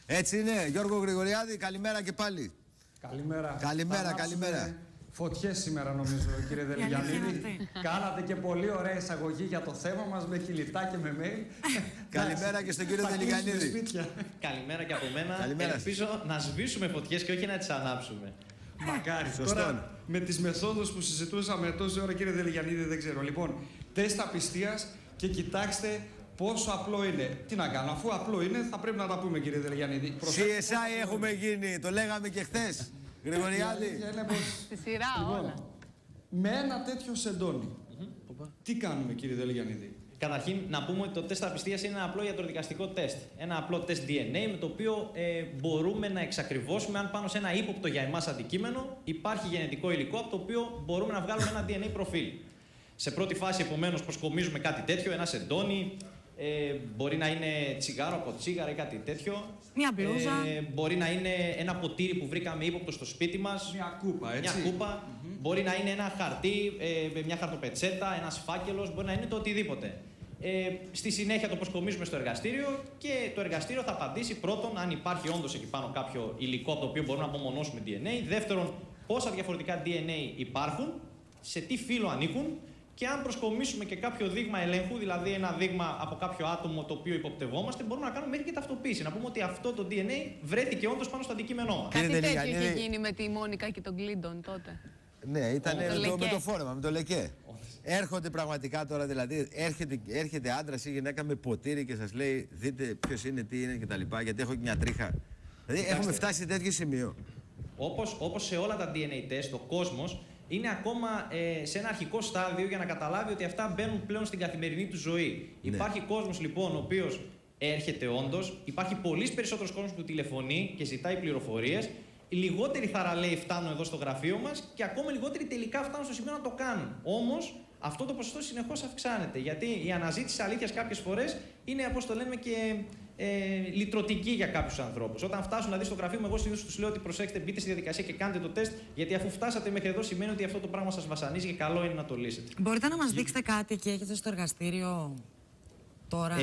Έτσι είναι. Γιώργο Γρηγοριάδη, καλημέρα και πάλι. Καλημέρα. Καλημέρα. Φωτιές σήμερα νομίζω, κύριε Δελιγιαννίδη. Κάνατε και πολύ ωραία εισαγωγή για το θέμα μας με χιλιτά και με mail. Καλημέρα και στον κύριο Δελιγιαννίδη. Καλημέρα και από μένα. Ελπίζω να σβήσουμε φωτιές και όχι να τις ανάψουμε. Μακάρι. Τώρα με τις μεθόδους που συζητούσαμε τόση ώρα, κύριε Δελιγιαννίδη, δεν ξέρω. Λοιπόν, τεστ απιστίας και κοιτάξτε πόσο απλό είναι. Τι να κάνω, αφού απλό είναι, θα πρέπει να τα πούμε, κύριε Δελιγιαννίδη. CSI έχουμε γίνει, το λέγαμε και χθες. Γρηγοριάδη. Στη σειρά όλα. Με ένα τέτοιο σεντόνι. Τι κάνουμε, κύριε Δελιγιαννίδη? Καταρχήν, να πούμε ότι το τεστ απιστίας είναι ένα απλό ιατροδικαστικό τεστ. Ένα απλό τεστ DNA με το οποίο μπορούμε να εξακριβώσουμε αν πάνω σε ένα ύποπτο για εμάς αντικείμενο υπάρχει γενετικό υλικό από το οποίο μπορούμε να βγάλουμε ένα DNA προφίλ. Σε πρώτη φάση, επομένως, προσκομίζουμε κάτι τέτοιο, ένα σεντόνι. Μπορεί να είναι τσιγάρο από τσίγαρα ή κάτι τέτοιο. Μια μπλούζα. Μπορεί να είναι ένα ποτήρι που βρήκαμε ύποπτο στο σπίτι μας. Μια κούπα, έτσι. Μια κούπα. Μπορεί να είναι ένα χαρτί, μια χαρτοπετσέτα, ένας φάκελος. Μπορεί να είναι το οτιδήποτε. Στη συνέχεια το προσκομίζουμε στο εργαστήριο και το εργαστήριο θα απαντήσει πρώτον αν υπάρχει όντως εκεί πάνω κάποιο υλικό από το οποίο μπορούμε να απομονώσουμε DNA. Δεύτερον, πόσα διαφορετικά DNA υπάρχουν, σε τι φύλο ανήκουν. Και αν προσκομίσουμε και κάποιο δείγμα ελέγχου, δηλαδή ένα δείγμα από κάποιο άτομο το οποίο υποπτευόμαστε, μπορούμε να κάνουμε μέχρι και ταυτοποίηση. Να πούμε ότι αυτό το DNA βρέθηκε όντως πάνω στο αντικείμενό μας. Κάτι τέτοιο είχε γίνει με τη Μόνικα και τον Κλίντον τότε. Ναι, ήταν με το φόρεμα, με το λεκέ. Έρχονται πραγματικά τώρα, δηλαδή, έρχεται άντρας ή γυναίκα με ποτήρι και σας λέει: δείτε ποιος είναι, τι είναι κτλ. Γιατί έχω και μια τρίχα. Δηλαδή, έχουμε φτάσει σε τέτοιο σημείο. Όπως σε όλα τα DNA test, ο κόσμος είναι ακόμα σε ένα αρχικό στάδιο για να καταλάβει ότι αυτά μπαίνουν πλέον στην καθημερινή του ζωή. Ναι. Υπάρχει κόσμος λοιπόν ο οποίος έρχεται όντως, υπάρχει πολύ περισσότερος κόσμος που τηλεφωνεί και ζητάει πληροφορίες. Λιγότεροι θαραλέοι φτάνουν εδώ στο γραφείο μας και ακόμα λιγότεροι τελικά φτάνουν στο σημείο να το κάνουν. Όμως αυτό το ποσοστό συνεχώς αυξάνεται. Γιατί η αναζήτηση αλήθειας κάποιες φορές είναι, όπως το λέμε, και λυτρωτική για κάποιους ανθρώπους. Όταν φτάσουν δηλαδή στο γραφείο μου, εγώ συνήθως τους λέω ότι προσέξτε, μπείτε στη διαδικασία και κάντε το τεστ. Γιατί αφού φτάσατε μέχρι εδώ, σημαίνει ότι αυτό το πράγμα σας βασανίζει και καλό είναι να το λύσετε. Μπορείτε να μας δείξετε κάτι και έχετε στο εργαστήριο τώρα?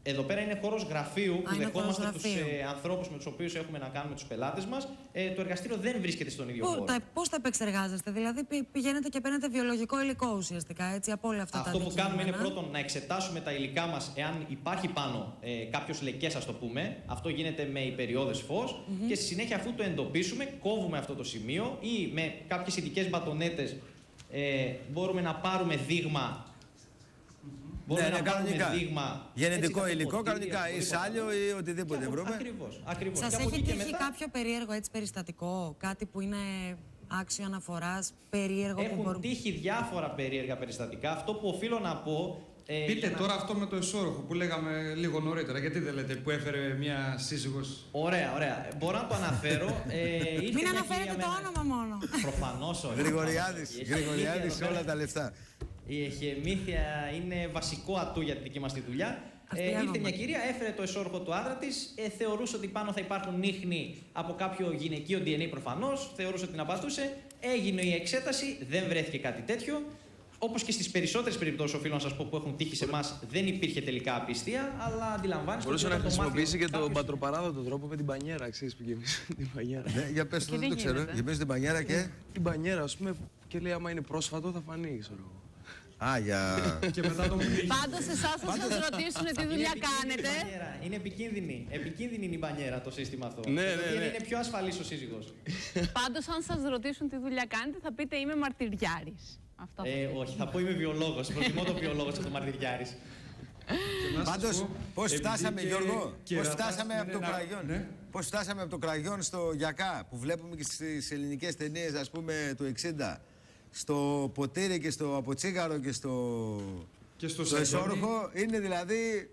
Εδώ πέρα είναι χώρος γραφείου που δεχόμαστε τους ανθρώπους με τους οποίους έχουμε να κάνουμε, τους πελάτες μας. Το εργαστήριο δεν βρίσκεται στον ίδιο χώρο. Πώς τα επεξεργάζεστε, δηλαδή πηγαίνετε και παίρνετε βιολογικό υλικό ουσιαστικά, έτσι, από όλα αυτά τα αντικείμενα? Αυτό που κάνουμε είναι πρώτον να εξετάσουμε τα υλικά μας, εάν υπάρχει πάνω κάποιος λεκές, ας το πούμε. Αυτό γίνεται με υπεριώδες φως και στη συνέχεια, αφού το εντοπίσουμε, κόβουμε αυτό το σημείο ή με κάποιες ειδικές μπατονέτες μπορούμε να πάρουμε δείγμα. Μπορούμε να κάνουμε δείγμα. Γενετικό υλικό, κανονικά, ή σάλιο ή οτιδήποτε βρούμε. Ακριβώς. Σας έχει τύχει κάποιο περίεργο έτσι περιστατικό, κάτι που είναι άξιο αναφοράς, περίεργο? Έχουν τύχει διάφορα περίεργα περιστατικά. Αυτό που οφείλω να πω. Πείτε τώρα αυτό με το εσώροχο που λέγαμε λίγο νωρίτερα. Γιατί δεν λέτε που έφερε μια σύζυγος? Ωραία. Μπορώ να το αναφέρω. Μην αναφέρετε το όνομα μόνο. Προφανώς όχι. Γρηγοριάδης όλα τα λεφτά. Η εχεμήθεια είναι βασικό ατού για τη δική μας τη δουλειά. Ήρθε μια κυρία, έφερε το εσώρουχο του άντρα της, θεωρούσε ότι πάνω θα υπάρχουν ίχνη από κάποιο γυναικείο DNA προφανώς, θεωρούσε ότι την απατούσε. Έγινε η εξέταση, δεν βρέθηκε κάτι τέτοιο. Όπως και στις περισσότερες περιπτώσεις, οφείλω να σας πω, που έχουν τύχει σε εμάς, δεν υπήρχε τελικά απιστία, αλλά αντιλαμβάνεστε. Μπορούσε να χρησιμοποιήσει και τον πατροπαράδοτο τρόπο με την μπανιέρα, ξέρεις που γεμίζει την μπανιέρα. Ναι, για πες το, δεν το ξέρω. Γεμίζει την μπανιέρα και. Την μπανιέρα, ας πούμε, και λέει άμα είναι πρόσφατο θα φανεί, ξέρω εγώ. Και μετά το Πάντως εσάς θα σας ρωτήσουν τι δουλειά κάνετε. Είναι επικίνδυνη η μπανιέρα το σύστημα αυτό. Ναι. Είναι πιο ασφαλής ο σύζυγος. Πάντως αν σας ρωτήσουν τι δουλειά κάνετε θα πείτε είμαι μαρτυριάρης. Όχι, θα πω είμαι βιολόγος. Προτιμώ το βιολόγος από το μαρτυριάρης. Πάντως, πώς φτάσαμε, Γιώργο, πώς φτάσαμε από το κραγιόν στο γιακά που βλέπουμε και στις ελληνικές ταινίες, ας πούμε, του 60. Στο ποτήρι και στο αποτσίγαρο και στο εσώρουχο, είναι δηλαδή.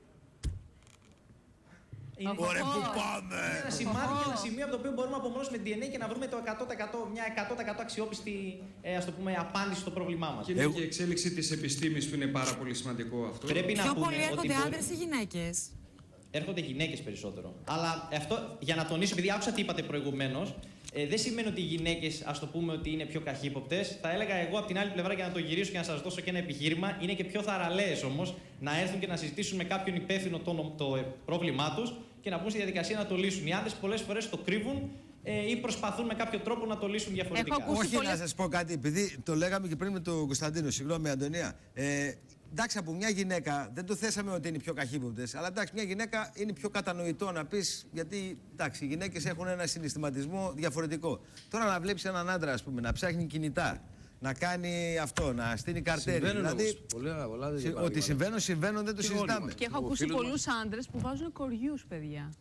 Ωραία, πού πάμε! Ένα σημείο από το οποίο μπορούμε να απομονώσουμε DNA και να βρούμε το 100%, μια 100% αξιόπιστη, ας το πούμε, απάντηση στο πρόβλημά μας. Και η εξέλιξη της επιστήμης που είναι πάρα πολύ σημαντικό αυτό. Πρέπει να πιο πούμε πολύ έρχονται άντρες ή γυναίκες? Έρχονται γυναίκες περισσότερο. Αλλά αυτό, για να τονίσω, επειδή άκουσα τι είπατε προηγουμένως, δεν σημαίνει ότι οι γυναίκες, ας το πούμε, ότι είναι πιο καχύποπτες. Θα έλεγα εγώ από την άλλη πλευρά, για να το γυρίσω και να σας δώσω και ένα επιχείρημα, είναι και πιο θαραλέες όμως να έρθουν και να συζητήσουν με κάποιον υπεύθυνο το πρόβλημά τους και να μπουν στη διαδικασία να το λύσουν. Οι άντρες πολλές φορές το κρύβουν ή προσπαθούν με κάποιο τρόπο να το λύσουν διαφορετικά. Όχι, να σας πω κάτι, επειδή το λέγαμε και πριν με τον Κωνσταντίνο, συγγνώμη Αντωνία. Εντάξει, από μια γυναίκα, δεν το θέσαμε ότι είναι πιο καχύποπτες, αλλά εντάξει, μια γυναίκα είναι πιο κατανοητό να πεις, γιατί εντάξει, οι γυναίκες έχουν ένα συναισθηματισμό διαφορετικό. Τώρα να βλέπεις έναν άντρα, ας πούμε, να ψάχνει κινητά, να κάνει αυτό, να στείνει καρτέρι. Δηλαδή, ότι συμβαίνουν, δεν το συζητάμε. Και έχω ακούσει πολλούς άντρες που βάζουν κοριούς, παιδιά.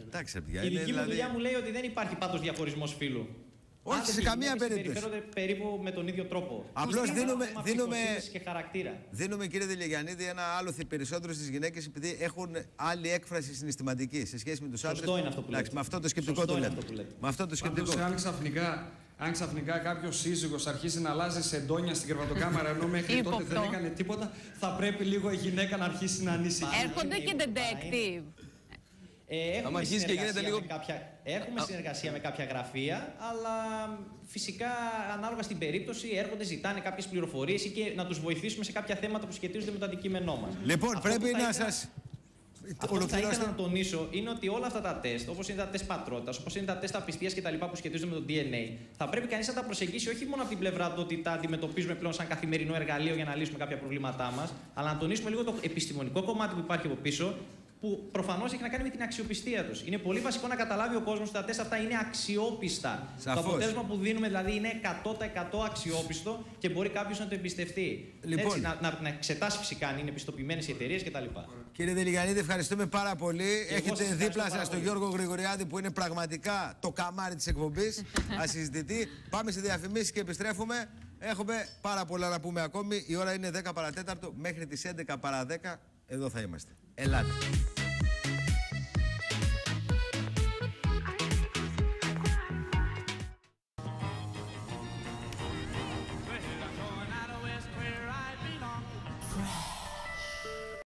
Εντάξει, παιδιά. Η δική μου δουλειά μου λέει ότι δεν υπάρχει πάντως διαχωρισμός φύλου. Όχι σε καμία περίπτωση. Συμπεριφέρονται περίπου με τον ίδιο τρόπο. Απλώς δίνουμε, κύριε Δελιαγιαννίδη, ένα άλοθη περισσότερο στις γυναίκες, επειδή έχουν άλλη έκφραση συναισθηματική σε σχέση με τους άντρες. Σωστό είναι αυτό που λέτε. Με αυτό το σκεπτικό το λέμε. Με αυτό το σκεπτικό. Αν ξαφνικά κάποιος σύζυγος αρχίσει να αλλάζει σεντόνια στην κρεβατοκάμαρα ενώ μέχρι τότε δεν έκανε τίποτα, θα πρέπει λίγο η γυναίκα να αρχίσει να ανησυχεί. Έρχονται και detective. Έχουμε συνεργασία με κάποια γραφεία, αλλά φυσικά ανάλογα στην περίπτωση έρχονται, ζητάνε κάποιες πληροφορίες ή και να τους βοηθήσουμε σε κάποια θέματα που σχετίζονται με το αντικείμενό μας. Λοιπόν, πρέπει να σας... Αυτό που θα ήθελα να τονίσω είναι ότι όλα αυτά τα τεστ, όπως είναι τα τεστ πατρότητας, όπως είναι τα τεστ απιστίας κτλ. Που σχετίζονται με το DNA, θα πρέπει κανείς να τα προσεγγίσει όχι μόνο από την πλευρά του ότι τα αντιμετωπίζουμε πλέον σαν καθημερινό εργαλείο για να λύσουμε κάποια προβλήματά μας, αλλά να τονίσουμε λίγο το επιστημονικό κομμάτι που υπάρχει από πίσω, που προφανώς έχει να κάνει με την αξιοπιστία τους. Είναι πολύ βασικό να καταλάβει ο κόσμος ότι τα τεστ αυτά είναι αξιόπιστα. Σαφώς. Το αποτέλεσμα που δίνουμε δηλαδή είναι 100% αξιόπιστο και μπορεί κάποιος να το εμπιστευτεί. Λοιπόν, έτσι, να εξετάσει φυσικά αν είναι επιστοποιημένες οι εταιρείες κτλ. Κύριε Δελιαγιαννίδη, ευχαριστούμε πάρα πολύ. Έχετε δίπλα σας τον Γιώργο Γρηγοριάδη που είναι πραγματικά το καμάρι της εκπομπής. Ασυζητητή. Πάμε σε διαφημίσεις και επιστρέφουμε. Έχουμε πάρα πολλά να πούμε ακόμη. Η ώρα είναι 10 παρατέταρτο. Μέχρι τις 11 παρά 10 εδώ θα είμαστε. Ελάτε.